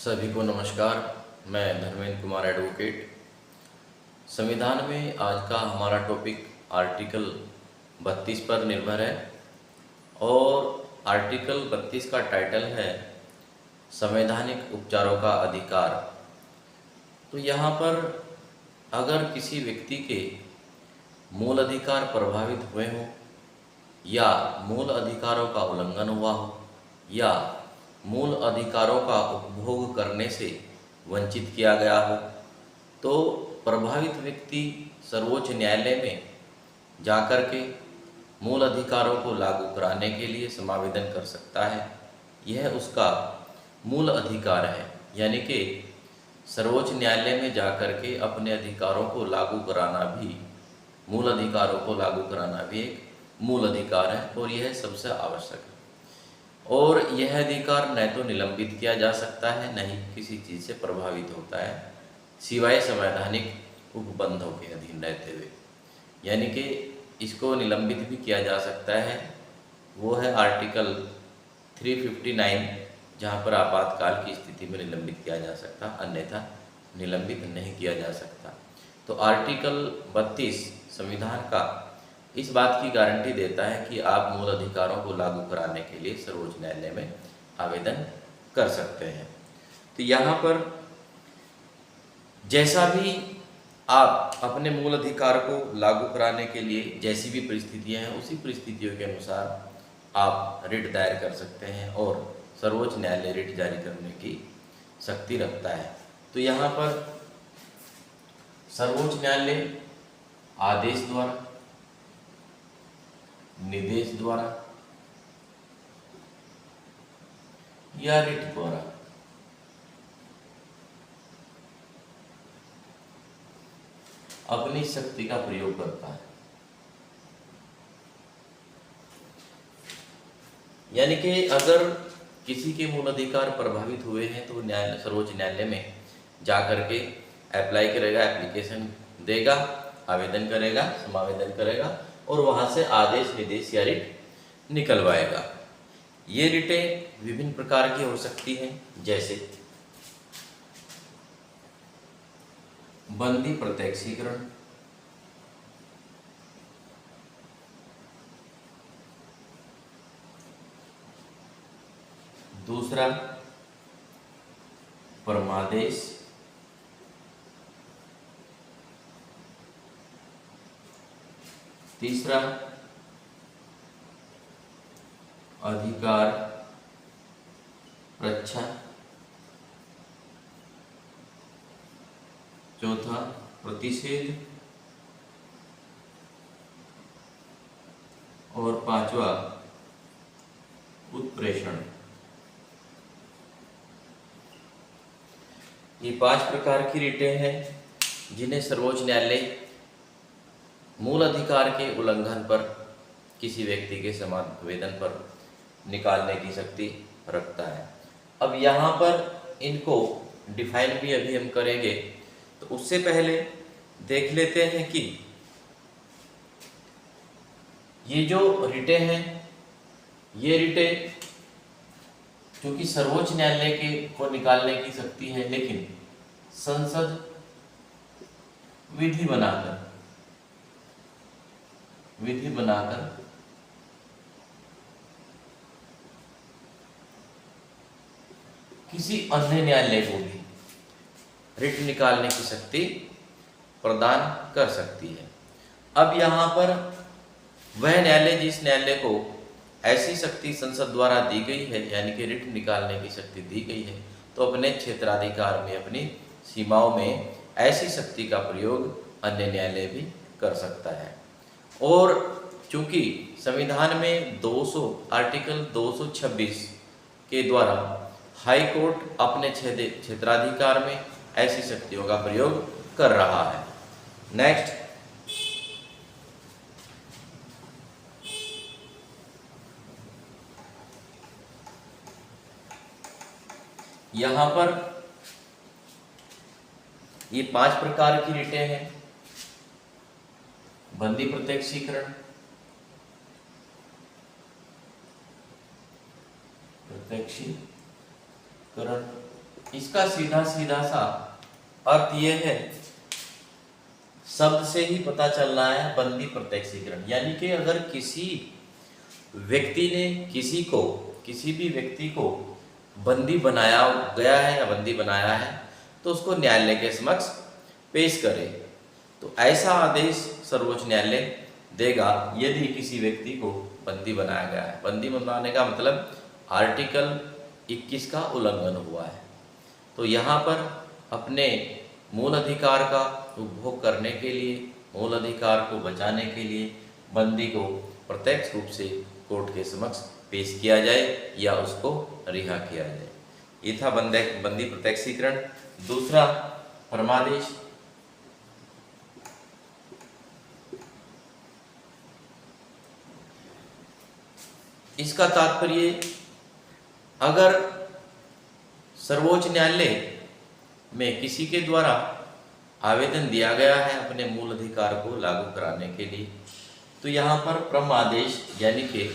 सभी को नमस्कार। मैं धर्मेंद्र कुमार एडवोकेट। संविधान में आज का हमारा टॉपिक आर्टिकल 32 पर निर्भर है और आर्टिकल 32 का टाइटल है संवैधानिक उपचारों का अधिकार। तो यहाँ पर अगर किसी व्यक्ति के मूल अधिकार प्रभावित हुए हों या मूल अधिकारों का उल्लंघन हुआ हो या मूल अधिकारों का उपभोग करने से वंचित किया गया हो तो प्रभावित व्यक्ति सर्वोच्च न्यायालय में जाकर के मूल अधिकारों को लागू कराने के लिए समावेदन कर सकता है। यह उसका मूल अधिकार है, यानी कि सर्वोच्च न्यायालय में जाकर के अपने अधिकारों को लागू कराना भी, मूल अधिकारों को लागू कराना भी एक मूल अधिकार है और यह सबसे आवश्यक है। और यह अधिकार न तो निलंबित किया जा सकता है, न ही किसी चीज़ से प्रभावित होता है, सिवाय संवैधानिक उपबंधों के अधीन रहते हुए। यानी कि इसको निलंबित भी किया जा सकता है, वो है आर्टिकल 359, जहाँ पर आपातकाल की स्थिति में निलंबित किया जा सकता, अन्यथा निलंबित नहीं किया जा सकता। तो आर्टिकल 32 संविधान का इस बात की गारंटी देता है कि आप मूल अधिकारों को लागू कराने के लिए सर्वोच्च न्यायालय में आवेदन कर सकते हैं। तो यहाँ पर जैसा भी आप अपने मूल अधिकार को लागू कराने के लिए जैसी भी परिस्थितियाँ हैं, उसी परिस्थितियों के अनुसार आप रिट दायर कर सकते हैं और सर्वोच्च न्यायालय रिट जारी करने की शक्ति रखता है। तो यहाँ पर सर्वोच्च न्यायालय आदेश द्वारा, निर्देश द्वारा या रिट द्वारा अपनी शक्ति का प्रयोग करता है। यानी कि अगर किसी के मूल अधिकार प्रभावित हुए हैं तो न्यायालय, सर्वोच्च न्यायालय में जाकर के अप्लाई करेगा, एप्लीकेशन देगा, आवेदन करेगा, समावेदन करेगा और वहाँ से आदेश, निर्देश या रिट निकलवाएगा। ये रिटें विभिन्न प्रकार की हो सकती हैं, जैसे बंदी प्रत्यक्षीकरण, दूसरा परमादेश, तीसरा अधिकार रक्षा, चौथा प्रतिषेध और पांचवा उत्प्रेषण। ये 5 प्रकार की रिटें हैं जिन्हें सर्वोच्च न्यायालय मूल अधिकार के उल्लंघन पर किसी व्यक्ति के समावेदन पर निकालने की शक्ति रखता है। अब यहाँ पर इनको डिफाइन भी अभी हम करेंगे, तो उससे पहले देख लेते हैं कि ये जो रिटें हैं, ये रिटें क्योंकि सर्वोच्च न्यायालय के को निकालने की शक्ति है, लेकिन संसद विधि बनाकर किसी अन्य न्यायालय को भी रिट निकालने की शक्ति प्रदान कर सकती है। अब यहाँ पर वह न्यायालय, जिस न्यायालय को ऐसी शक्ति संसद द्वारा दी गई है, यानी कि रिट निकालने की शक्ति दी गई है, तो अपने क्षेत्राधिकार में, अपनी सीमाओं में ऐसी शक्ति का प्रयोग अन्य न्यायालय भी कर सकता है। और चूंकि संविधान में आर्टिकल 226 के द्वारा हाई कोर्ट अपने क्षेत्राधिकार में ऐसी शक्तियों का प्रयोग कर रहा है। नेक्स्ट, यहाँ पर ये 5 प्रकार की रिटें हैं। बंदी प्रत्यक्षीकरण, प्रत्यक्षीकरण, इसका सीधा सीधा सा अर्थ यह है, शब्द से ही पता चल रहा है, बंदी प्रत्यक्षीकरण। यानी कि अगर किसी व्यक्ति ने किसी भी व्यक्ति को बंदी बनाया गया है या बंदी बनाया है, तो उसको न्यायालय के समक्ष पेश करे। तो ऐसा आदेश सर्वोच्च न्यायालय देगा यदि किसी व्यक्ति को बंदी बनाया गया है। बंदी बनाने का मतलब आर्टिकल 21 का उल्लंघन हुआ है। तो यहाँ पर अपने मूल अधिकार का उपभोग करने के लिए, मूल अधिकार को बचाने के लिए बंदी को प्रत्यक्ष रूप से कोर्ट के समक्ष पेश किया जाए या उसको रिहा किया जाए। ये था बंदी प्रत्यक्षीकरण। दूसरा, परमादेश। इसका तात्पर्य, अगर सर्वोच्च न्यायालय में किसी के द्वारा आवेदन दिया गया है अपने मूल अधिकार को लागू कराने के लिए, तो यहाँ पर परमादेश यानी कि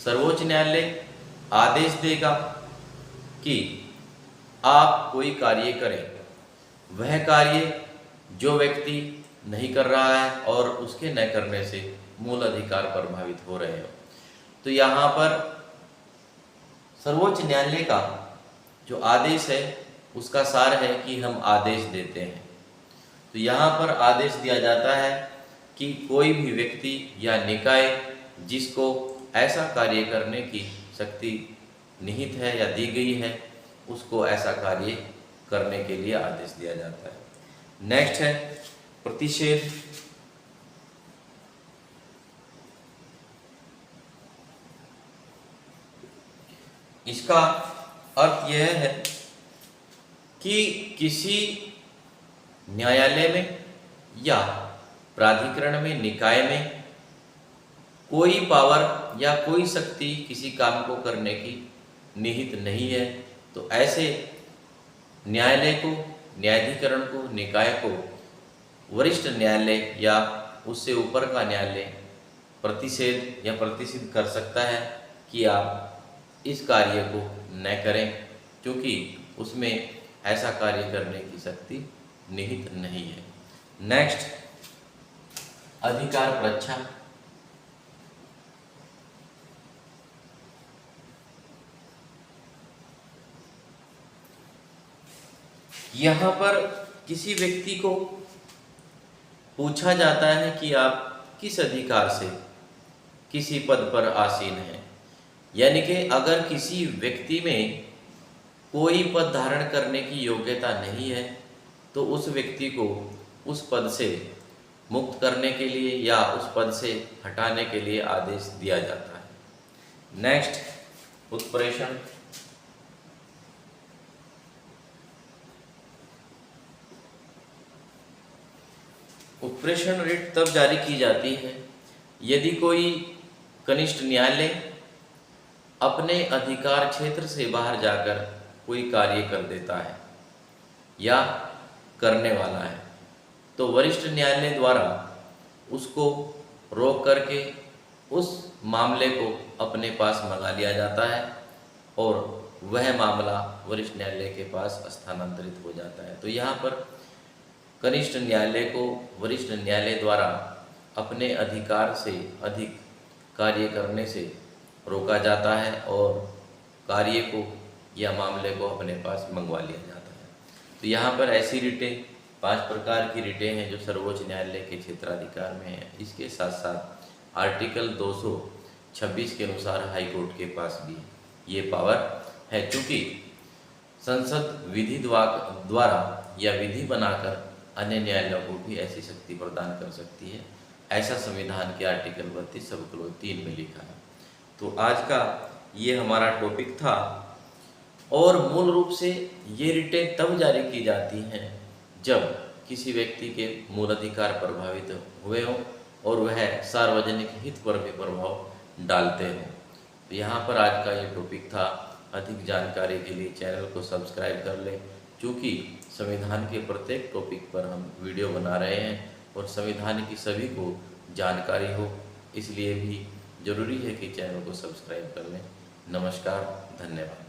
सर्वोच्च न्यायालय आदेश देगा कि आप कोई कार्य करें, वह कार्य जो व्यक्ति नहीं कर रहा है और उसके न करने से मूल अधिकार प्रभावित हो रहे हो। तो यहाँ पर सर्वोच्च न्यायालय का जो आदेश है उसका सार है कि हम आदेश देते हैं। तो यहाँ पर आदेश दिया जाता है कि कोई भी व्यक्ति या निकाय जिसको ऐसा कार्य करने की शक्ति निहित है या दी गई है, उसको ऐसा कार्य करने के लिए आदेश दिया जाता है। नेक्स्ट है प्रतिषेध। इसका अर्थ यह है कि किसी न्यायालय में या प्राधिकरण में, निकाय में कोई पावर या कोई शक्ति किसी काम को करने की निहित नहीं है, तो ऐसे न्यायालय को, न्यायाधिकरण को, निकाय को वरिष्ठ न्यायालय या उससे ऊपर का न्यायालय प्रतिषेध या प्रतिषिद्ध कर सकता है कि आप इस कार्य को न करें, क्योंकि उसमें ऐसा कार्य करने की शक्ति निहित नहीं है। नेक्स्ट, अधिकार परीक्षा। यहाँ पर किसी व्यक्ति को पूछा जाता है कि आप किस अधिकार से किसी पद पर आसीन हैं। यानी कि अगर किसी व्यक्ति में कोई पद धारण करने की योग्यता नहीं है, तो उस व्यक्ति को उस पद से मुक्त करने के लिए या उस पद से हटाने के लिए आदेश दिया जाता है। नेक्स्ट, उत्प्रेषण। उत्प्रेषण रिट तब जारी की जाती है यदि कोई कनिष्ठ न्यायालय अपने अधिकार क्षेत्र से बाहर जाकर कोई कार्य कर देता है या करने वाला है, तो वरिष्ठ न्यायालय द्वारा उसको रोक करके उस मामले को अपने पास मंगा लिया जाता है और वह मामला वरिष्ठ न्यायालय के पास स्थानांतरित हो जाता है। तो यहाँ पर कनिष्ठ न्यायालय को वरिष्ठ न्यायालय द्वारा अपने अधिकार से अधिक कार्य करने से रोका जाता है और कार्य को या मामले को अपने पास मंगवा लिया जाता है। तो यहाँ पर ऐसी रिटें, 5 प्रकार की रिटें हैं जो सर्वोच्च न्यायालय के क्षेत्राधिकार में है। इसके साथ साथ आर्टिकल 226 के अनुसार हाई कोर्ट के पास भी ये पावर है, चूँकि संसद विधि द्वारा या विधि बनाकर अन्य न्यायालयों को भी ऐसी शक्ति प्रदान कर सकती है। ऐसा संविधान के आर्टिकल 32 सब क्लोज 3 में लिखा है। तो आज का ये हमारा टॉपिक था और मूल रूप से ये रिटें तब जारी की जाती हैं जब किसी व्यक्ति के मूल अधिकार प्रभावित हुए हों और वह सार्वजनिक हित पर भी प्रभाव डालते हों। तो यहाँ पर आज का ये टॉपिक था। अधिक जानकारी के लिए चैनल को सब्सक्राइब कर लें, क्योंकि संविधान के प्रत्येक टॉपिक पर हम वीडियो बना रहे हैं और संविधान की सभी को जानकारी हो, इसलिए भी ज़रूरी है कि चैनल को सब्सक्राइब कर लें। नमस्कार, धन्यवाद।